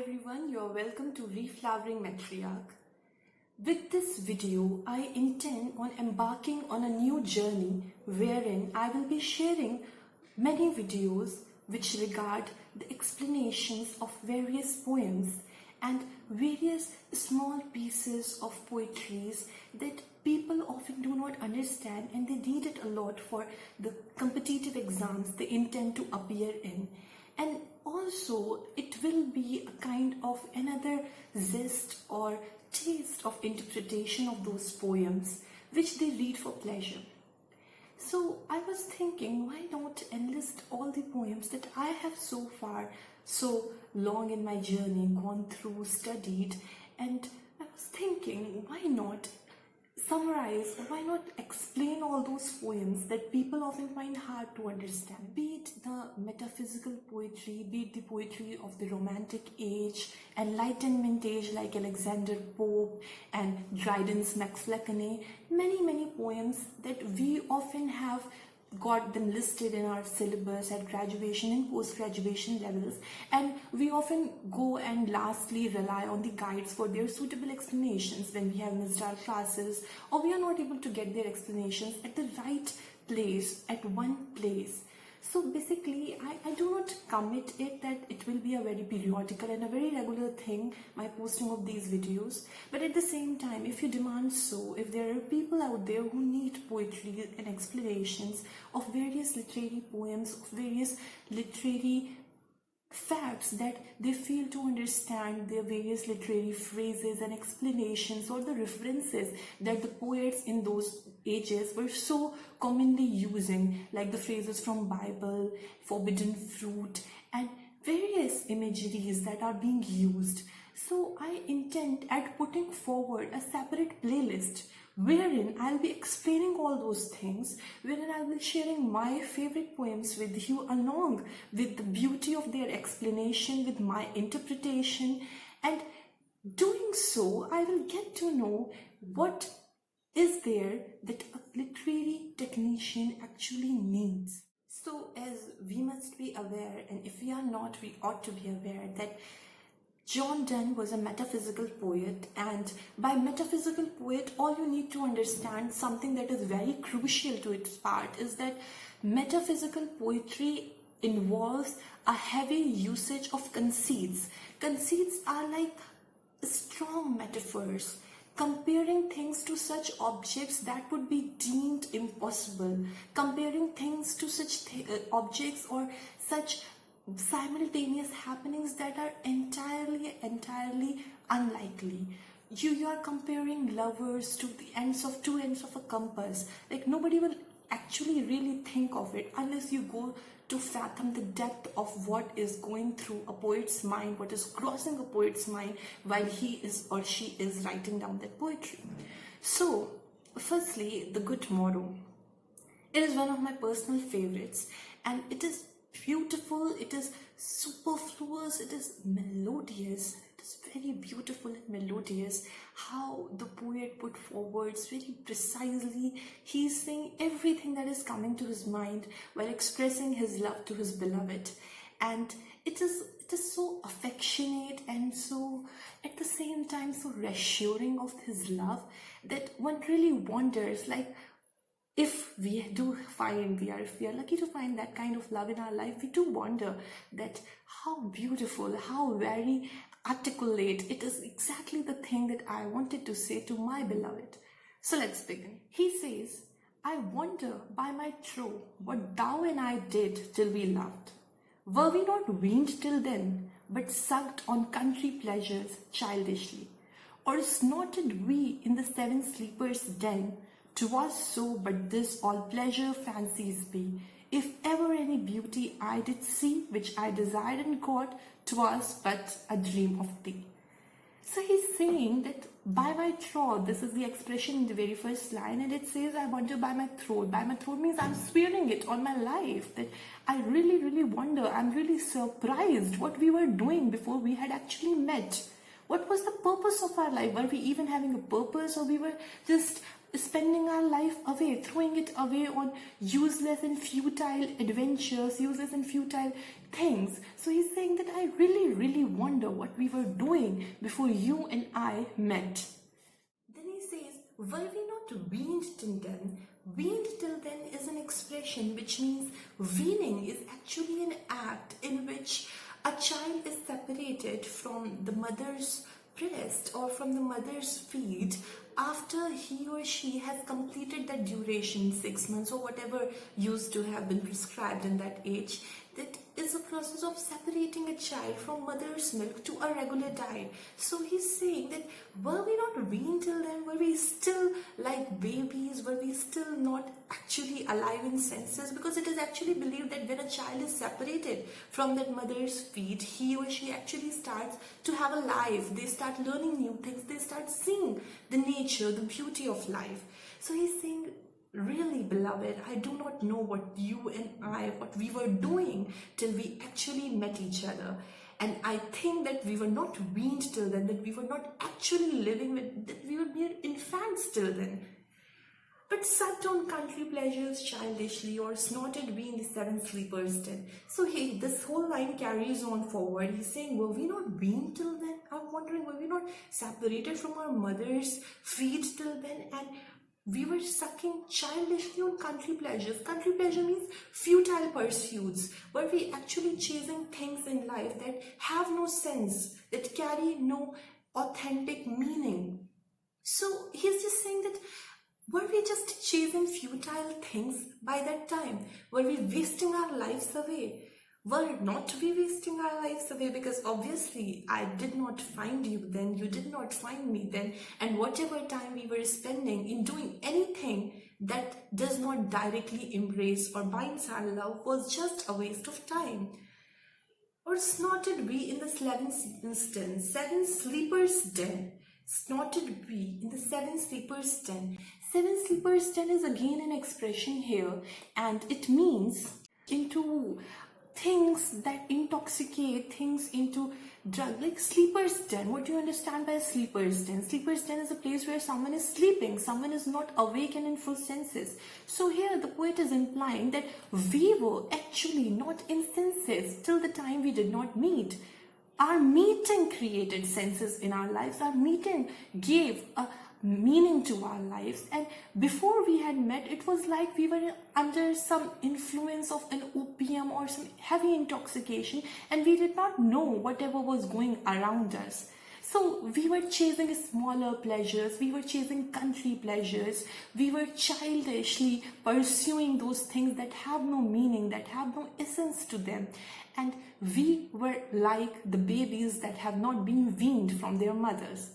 everyone, you're welcome to Reflowering Matriarch. With this video, I intend on embarking on a new journey wherein I will be sharing many videos which regard the explanations of various poems and various small pieces of poetries that people often do not understand, and they need it a lot for the competitive exams they intend to appear in. And also it will be a kind of another zest or taste of interpretation of those poems which they read for pleasure. So I was thinking, why not enlist all the poems that I have so far, so long in my journey, gone through, studied, and I was thinking, why not summarize, or why not explain all those poems that people often find hard to understand, be it the metaphysical poetry, be it the poetry of the Romantic age, Enlightenment age like Alexander Pope and Dryden's Macfleckney, many poems that we often have got them listed in our syllabus at graduation and post-graduation levels, and we often go and lastly rely on the guides for their suitable explanations when we have missed our classes, or we are not able to get their explanations at the right place, at one place. So basically, I do not commit it that it will be a very periodical and a very regular thing, my posting of these videos. But at the same time, if you demand so, if there are people out there who need poetry and explanations of various literary poems, of various literary facts that they fail to understand, their various literary phrases and explanations, or the references that the poets in those ages were so commonly using, like the phrases from Bible, forbidden fruit, and various imageries that are being used. So I intend at putting forward a separate playlist wherein I'll be explaining all those things, wherein I'll be sharing my favorite poems with you along with the beauty of their explanation, with my interpretation, and doing so I will get to know what is there that a literary technician actually needs. So as we must be aware, and if we are not, we ought to be aware that John Donne was a metaphysical poet, and by metaphysical poet, all you need to understand, something that is very crucial to its part, is that metaphysical poetry involves a heavy usage of conceits. Conceits are like strong metaphors, comparing things to such objects that would be deemed impossible, comparing things to such objects or such simultaneous happenings that are entirely unlikely. You are comparing lovers to the two ends of a compass. Like, nobody will actually really think of it unless you go to fathom the depth of what is going through a poet's mind, what is crossing a poet's mind while he is or she is writing down that poetry. So firstly, the Good Morrow. It is one of my personal favorites, and it is beautiful, it is superfluous, it is melodious. It is very beautiful and melodious how the poet put forwards very precisely. He is saying everything that is coming to his mind while expressing his love to his beloved, and it is so affectionate and so at the same time so reassuring of his love that one really wonders, like, if we are lucky to find that kind of love in our life, we do wonder that how beautiful, how very articulate. It is exactly the thing that I wanted to say to my beloved. So let's begin. He says, I wonder by my troth what thou and I did till we loved. Were we not weaned till then, but sucked on country pleasures childishly? Or snorted we in the seven sleepers' den? 'Twas so, but this all pleasure fancies be. If ever any beauty I did see, which I desired and got, 'twas but a dream of thee. So he's saying that by my troth, this is the expression in the very first line, and it says, I wonder by my throat. By my throat means I'm swearing it on my life, that I really wonder, I'm really surprised what we were doing before we had actually met. What was the purpose of our life? Were we even having a purpose, or we were just spending our life away, throwing it away on useless and futile adventures, useless and futile things. So he's saying that I really, really wonder what we were doing before you and I met. Then he says, were we not weaned till then? Weaned till then is an expression which means weaning is actually an act in which a child is separated from the mother's breast or from the mother's feet after he or she has completed that duration, 6 months or whatever used to have been prescribed in that age. That is a process of separating a child from mother's milk to a regular diet. So he's saying that were we not weaned till then? Were we still like babies? Were we still not actually alive in senses? Because it is actually believed that when a child is separated from that mother's feet, he or she actually starts to have a life. They start learning new things. They start seeing the nature, the beauty of life. So he's saying, really, beloved, I do not know what you and I, what we were doing till we actually met each other. And I think that we were not weaned till then, that we were not actually living with, that we were mere infants till then. But sucked on country pleasures childishly, or snorted we in the 7 sleepers den. So this whole line carries on forward. He's saying, were we not weaned till then? I'm wondering, were we not separated from our mother's feet till then? And we were sucking childishly on country pleasures. Country pleasure means futile pursuits. Were we actually chasing things in life that have no sense, that carry no authentic meaning? So he's just saying that, were we just chasing futile things by that time? Were we wasting our lives away? Were not we wasting our lives away? Because obviously I did not find you then, you did not find me then, and whatever time we were spending in doing anything that does not directly embrace or binds our love was just a waste of time. Or snorted we in the 7 sleepers den? Snorted we in the 7 sleepers den? 7 sleepers den is again an expression here, and it means into things that intoxicate, things into drug, like sleeper's den. What do you understand by a sleeper's den? Sleeper's den is a place where someone is sleeping, someone is not awake and in full senses. So here the poet is implying that we were actually not in senses till the time we did not meet. Our meeting created senses in our lives. Our meeting gave a meaning to our lives, and before we had met, it was like we were under some influence of an opium or some heavy intoxication, and we did not know whatever was going around us. So we were chasing smaller pleasures, we were chasing country pleasures, we were childishly pursuing those things that have no meaning, that have no essence to them, and we were like the babies that have not been weaned from their mothers.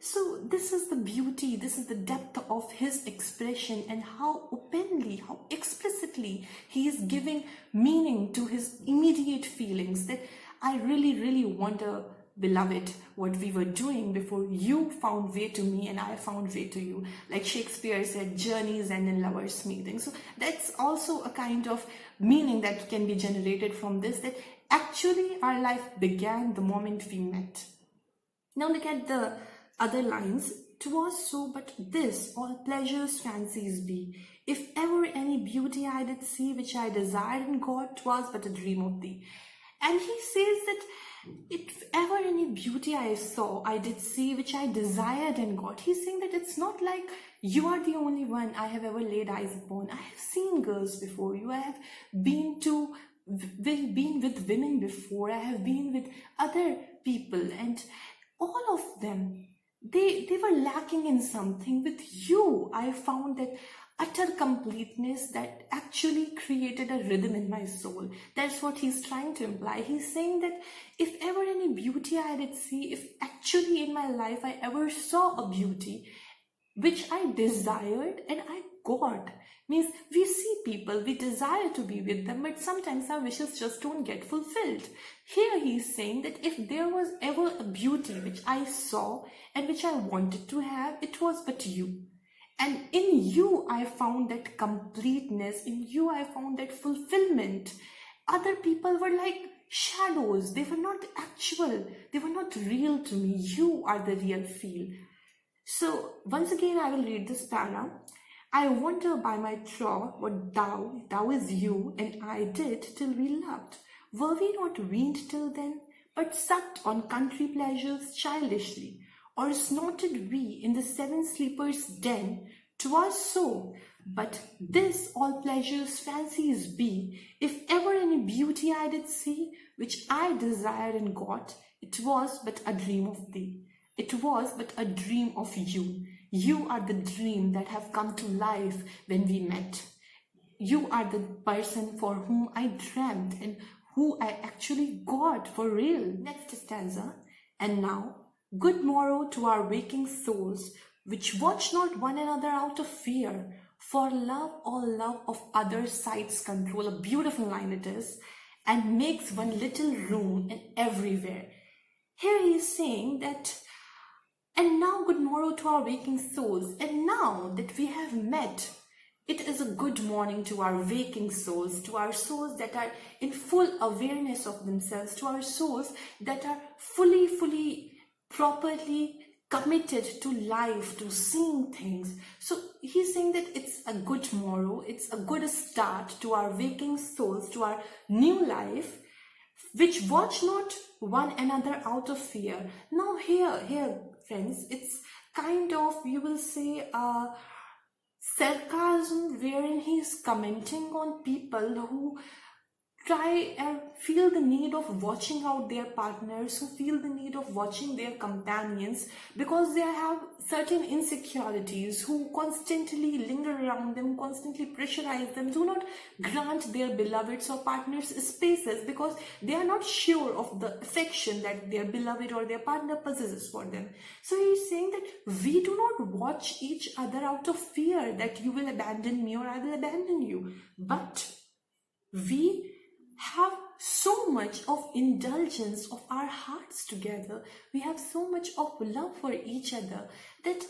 So this is the beauty, this is the depth of his expression, and how openly, how explicitly he is giving meaning to his immediate feelings, that I really, really wonder, beloved, what we were doing before you found way to me and I found way to you. Like Shakespeare said, journeys end in lovers' meeting. So that's also a kind of meaning that can be generated from this, that actually our life began the moment we met. Now look at the other lines. 'Twas so, but this, all pleasures fancies be. If ever any beauty I did see, which I desired in God, 'twas but a dream of thee. And he says that if ever any beauty I saw, I did see, which I desired in God. He's saying that it's not like you are the only one I have ever laid eyes upon. I have seen girls before you. I have been with women before. I have been with other people, and all of them, they were lacking in something. With you, I found that utter completeness that actually created a rhythm in my soul. That's what he's trying to imply. He's saying that if ever any beauty I did see, if actually in my life I ever saw a beauty which I desired and I got, means we see people, we desire to be with them, but sometimes our wishes just don't get fulfilled. Here he's saying that if there was ever a beauty which I saw and which I wanted to have, it was but you. And in you I found that completeness, in you I found that fulfillment. Other people were like shadows, they were not actual, they were not real to me. You are the real feel. So once again I will read this para. I wonder by my troth what thou is you, and I did till we loved. Were we not weaned till then, but sucked on country pleasures childishly, or snorted we in the seven sleepers' den? 'Twas so, but this all pleasures fancies be. If ever any beauty I did see, which I desired and got, it was but a dream of thee. It was but a dream of you. You are the dream that have come to life when we met. You are the person for whom I dreamt and who I actually got for real. Next stanza. And now, good morrow to our waking souls, which watch not one another out of fear, for love all love of other sides control. A beautiful line it is, and makes one little room in everywhere. Here he is saying that, and now good morrow to our waking souls, and now that we have met, it is a good morning to our waking souls, to our souls that are in full awareness of themselves, to our souls that are fully, properly committed to life, to seeing things. So he's saying that it's a good morrow, it's a good start to our waking souls, to our new life, which watch not one another out of fear. Now here friends, it's kind of, you will say, sarcasm, wherein he is commenting on people who try and feel the need of watching out their partners, who feel the need of watching their companions because they have certain insecurities, who constantly linger around them, constantly pressurize them, do not grant their beloveds or partners spaces because they are not sure of the affection that their beloved or their partner possesses for them. So he is saying that we do not watch each other out of fear that you will abandon me or I will abandon you, but we have so much of indulgence of our hearts together. We have so much of love for each other that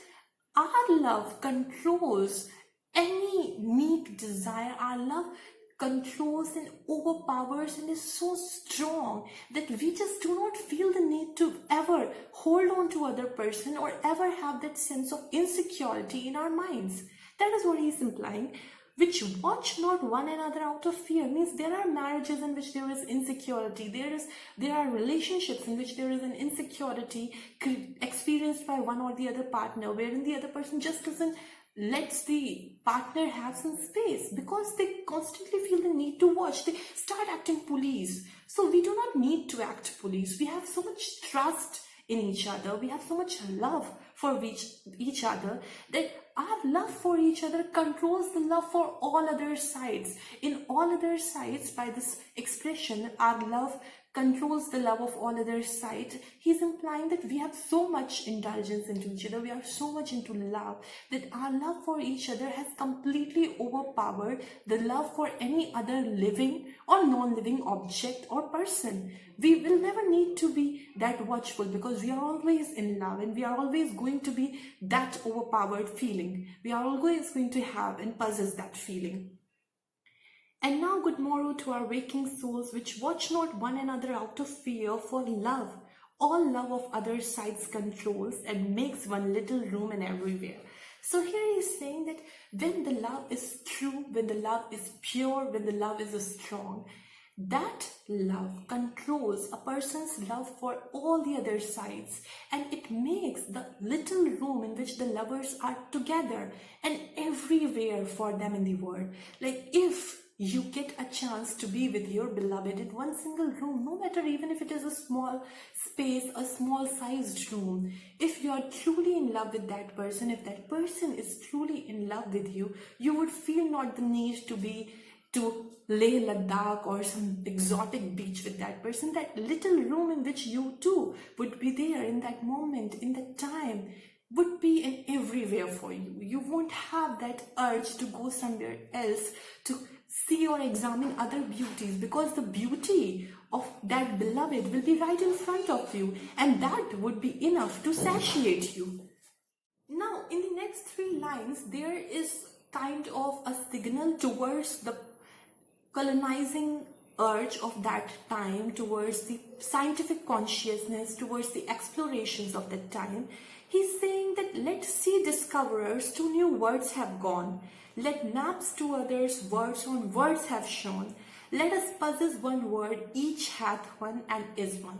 our love controls any meek desire. Our love controls and overpowers and is so strong that we just do not feel the need to ever hold on to other person or ever have that sense of insecurity in our minds. That is what he is implying. Which watch not one another out of fear means there are marriages in which there is insecurity, there are relationships in which there is an insecurity experienced by one or the other partner, wherein the other person just doesn't lets the partner have some space because they constantly feel the need to watch. They start acting police. So we do not need to act police. We have so much trust in each other. We have so much love for each other that our love for each other controls the love for all other sides. In all other sides, by this expression, our love controls the love of all other sides. He's implying that we have so much indulgence into each other, we are so much into love, that our love for each other has completely overpowered the love for any other living or non-living object or person. We will never need to be that watchful because we are always in love and we are always going to be that overpowered feeling. We are always going to have and possess that feeling. And now good morrow to our waking souls, which watch not one another out of fear, for love, all love of other sides controls and makes one little room in everywhere. So here he is saying that when the love is true, when the love is pure, when the love is strong, that love controls a person's love for all the other sides, and it makes the little room in which the lovers are together and everywhere for them in the world. Like if you get a chance to be with your beloved in one single room, no matter even if it is a small space, a small sized room, if you are truly in love with that person, if that person is truly in love with you, you would feel not the need to Leh Ladakh or some exotic beach with that person. That little room in which you two would be there in that moment, in that time, would be in everywhere for you. You won't have that urge to go somewhere else to see or examine other beauties, because the beauty of that beloved will be right in front of you, and that would be enough to satiate you. Now, in the next three lines, there is kind of a signal towards the colonizing urge of that time, towards the scientific consciousness, towards the explorations of that time. He's saying that let sea discoverers to new words have gone. Let maps to others words on words have shown. Let us possess one word, each hath one and is one.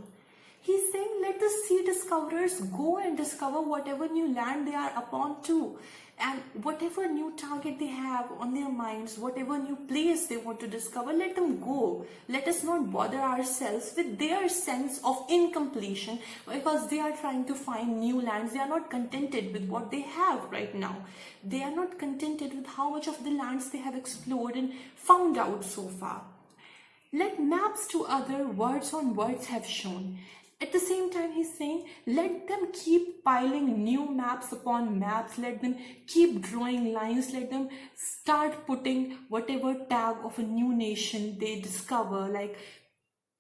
He's saying let the sea discoverers go and discover whatever new land they are upon too. And whatever new target they have on their minds, whatever new place they want to discover, let them go. Let us not bother ourselves with their sense of incompletion because they are trying to find new lands. They are not contented with what they have right now. They are not contented with how much of the lands they have explored and found out so far. Let maps to other words on words have shown. At the same time, he's saying, let them keep piling new maps upon maps. Let them keep drawing lines. Let them start putting whatever tag of a new nation they discover. Like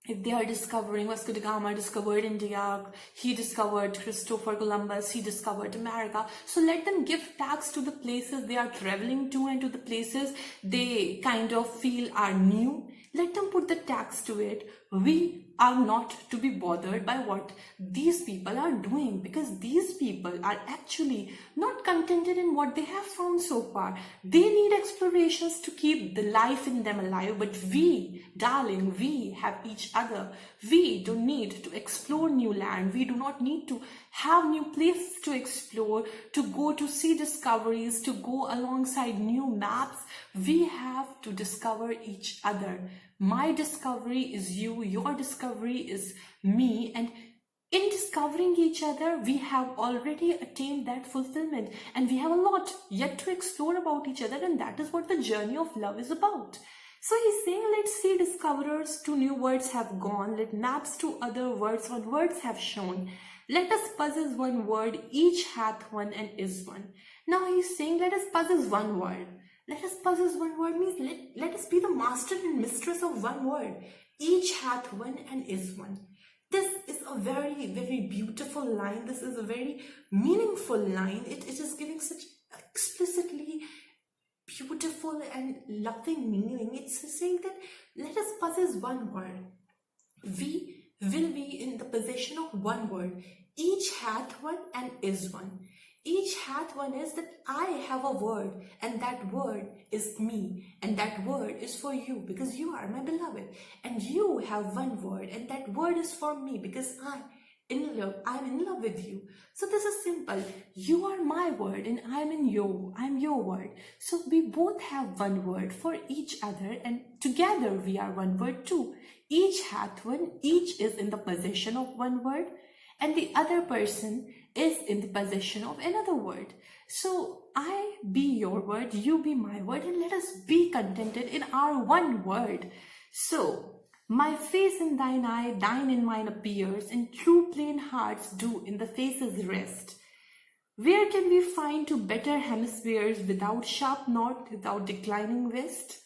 if they are discovering Vasco da Gama discovered India, he discovered Christopher Columbus, he discovered America. So let them give tags to the places they are traveling to and to the places they kind of feel are new. Let them put the tags to it. We are not to be bothered by what these people are doing because these people are actually not contented in what they have found so far. They need explorations to keep the life in them alive, but we, darling, we have each other. We don't need to explore new land. We do not need to have new places to explore, to go to see discoveries, to go alongside new maps. We have to discover each other. My discovery is you, your discovery is me, and in discovering each other, we have already attained that fulfillment, and we have a lot yet to explore about each other, and that is what the journey of love is about. So he's saying, let sea discoverers to new words have gone, let maps to other words on words have shown. Let us possess one word, each hath one and is one. Now he's saying, let us possess one word. Let us possess one word means let us be the master and mistress of one word. Each hath one and is one. This is a very, very beautiful line. This is a very meaningful line. It is giving such explicitly beautiful and loving meaning. It's saying that let us possess one word. We will be in the possession of one word. Each hath one and is one. Each hath one is that I have a word and that word is me and that word is for you because you are my beloved, and you have one word and that word is for me because I'm in love with you. So this is simple. You are my word and I'm your word. So we both have one word for each other and together we are one word too. Each hath one, each is in the possession of one word and the other person is in the possession of another word. So I be your word, you be my word, and let us be contented in our one word. So my face in thine eye, thine in mine appears, and true plain hearts do in the faces rest. Where can we find to better hemispheres without sharp north, without declining west?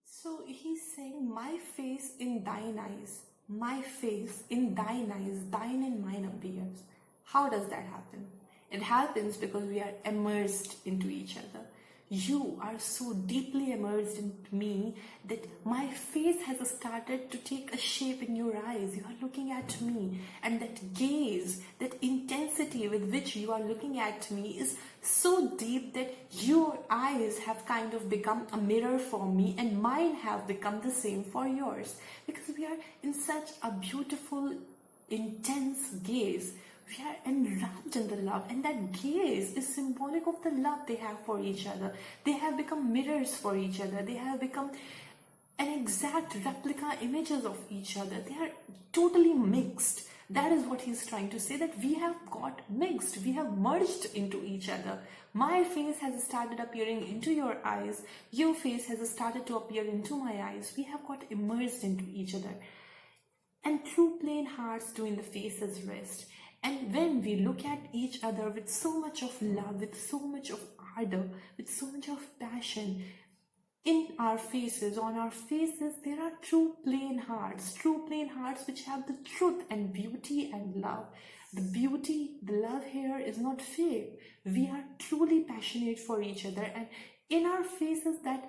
So he's saying, my face in thine eyes, my face in thine eyes, thine in mine appears. How does that happen? It happens because we are immersed into each other. You are so deeply immersed into me that my face has started to take a shape in your eyes. You are looking at me, and that gaze, that intensity with which you are looking at me is so deep that your eyes have kind of become a mirror for me and mine have become the same for yours, because we are in such a beautiful, intense gaze. We are enwrapped in the love, and that gaze is symbolic of the love they have for each other. They have become mirrors for each other. They have become an exact replica images of each other. They are totally mixed. That is what he's trying to say, that we have got mixed. We have merged into each other. My face has started appearing into your eyes. Your face has started to appear into my eyes. We have got immersed into each other. And true plain hearts do in the faces rest. And when we look at each other with so much of love, with so much of ardor, with so much of passion, in our faces, on our faces, there are true plain hearts which have the truth and beauty and love. The beauty, the love here is not fake. We are truly passionate for each other, and in our faces that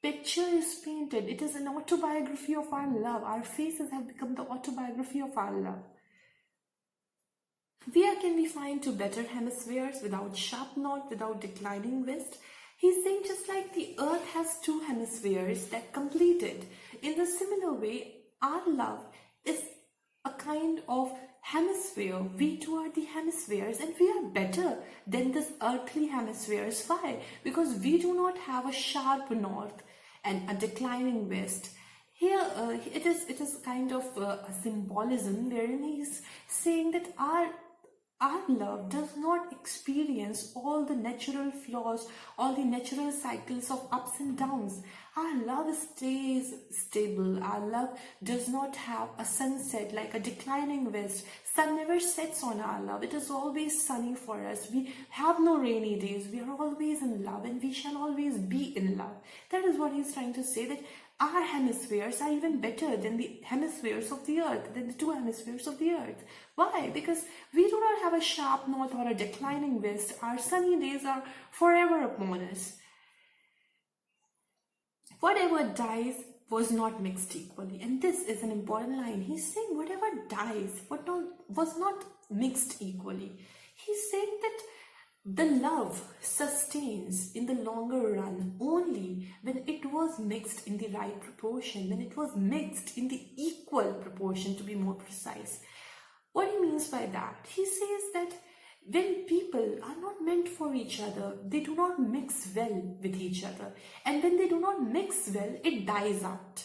picture is painted. It is an autobiography of our love. Our faces have become the autobiography of our love. Where can we find two better hemispheres without sharp north, without declining west? He's saying just like the earth has two hemispheres that complete it. In the similar way, our love is a kind of hemisphere. We two are the hemispheres and we are better than this earthly hemispheres. Why? Because we do not have a sharp north and a declining west. Here it is kind of a symbolism wherein he's saying that our love does not experience all the natural flaws, all the natural cycles of ups and downs. Our love stays stable. Our love does not have a sunset like a declining west. Sun never sets on our love. It is always sunny for us. We have no rainy days. We are always in love and we shall always be in love. That is what he's trying to say, that our hemispheres are even better than the hemispheres of the earth, than the two hemispheres of the earth. Why? Because we do not have a sharp north or a declining west. Our sunny days are forever upon us. Whatever dies was not mixed equally. And this is an important line. He's saying whatever dies was not mixed equally. He's saying that the love sustains in the longer run only when it was mixed in the right proportion, when it was mixed in the equal proportion, to be more precise. What he means by that? He says that when people are not meant for each other, they do not mix well with each other. And when they do not mix well, it dies out.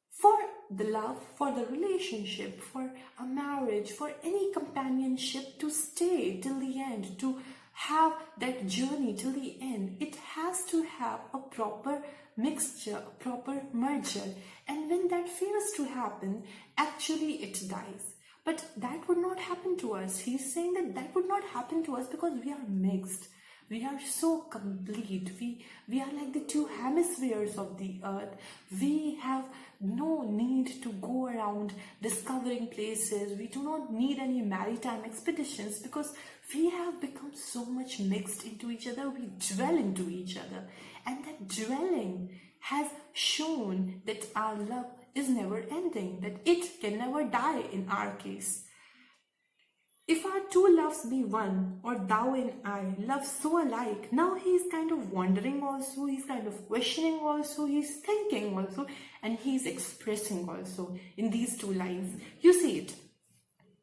For the love, for the relationship, for a marriage, for any companionship to stay till the end, to have that journey till the end, it has to have a proper mixture, a proper merger. And when that fails to happen, actually it dies. But that would not happen to us. He's saying that that would not happen to us because we are mixed. We are so complete. We are like the two hemispheres of the earth. We have no need to go around discovering places. We do not need any maritime expeditions because we have become so much mixed into each other. We dwell into each other. And that dwelling has shown that our love is never ending, that it can never die in our case. If our two loves be one, or thou and I, love so alike, now he's kind of wondering also, he's kind of questioning also, he's thinking also, and he's expressing also in these two lines. You see it.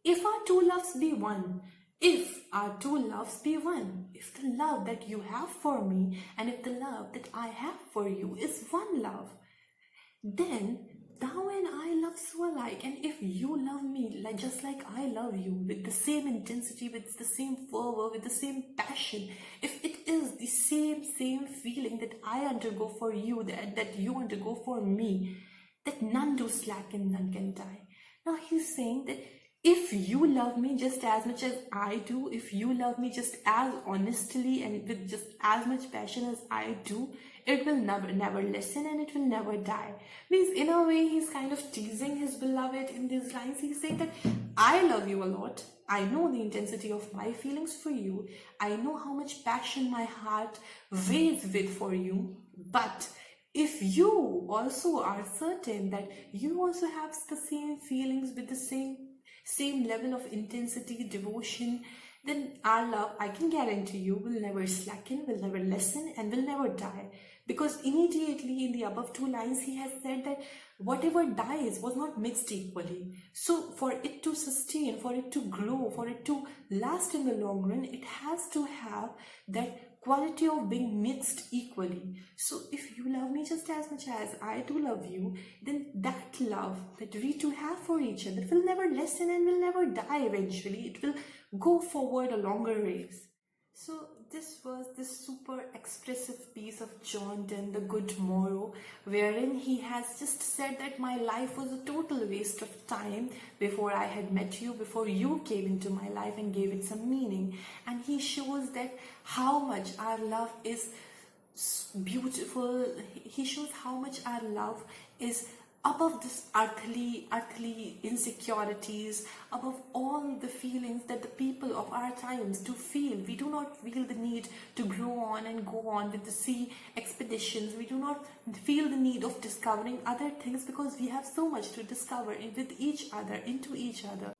If our two loves be one, if our two loves be one, if the love that you have for me and if the love that I have for you is one love, then thou and I love so alike. And if you love me just like I love you, with the same intensity, with the same fervor, with the same passion, if it is the same feeling that I undergo for you, that you undergo for me, that none do slacken, none can die. Now he's saying that if you love me just as much as I do, if you love me just as honestly and with just as much passion as I do, it will never lessen and it will never die. Means in a way he's kind of teasing his beloved in these lines. He's saying that I love you a lot. I know the intensity of my feelings for you. I know how much passion my heart weighs with for you. But if you also are certain that you also have the same feelings with the same level of intensity, devotion, then our love, I can guarantee you, will never slacken, will never lessen, and will never die. Because immediately in the above two lines, he has said that whatever dies was not mixed equally. So for it to sustain, for it to grow, for it to last in the long run, it has to have that quality of being mixed equally. So if you love me just as much as I do love you, then that love that we two have for each other will never lessen and will never die eventually. It will go forward a longer race. So this was this super expressive piece of John Donne, The Good Morrow, wherein he has just said that my life was a total waste of time before I had met you, before you came into my life and gave it some meaning. And he shows that how much our love is beautiful. He shows how much our love is above this earthly insecurities, above all the feelings that the people of our times do feel. We do not feel the need to grow on and go on with the sea expeditions. We do not feel the need of discovering other things because we have so much to discover with each other, into each other.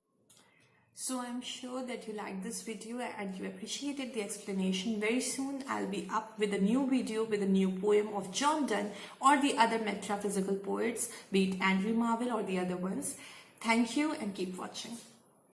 So I'm sure that you liked this video and you appreciated the explanation. Very soon I'll be up with a new video with a new poem of John Donne or the other metaphysical poets, be it Andrew Marvell or the other ones. Thank you and keep watching.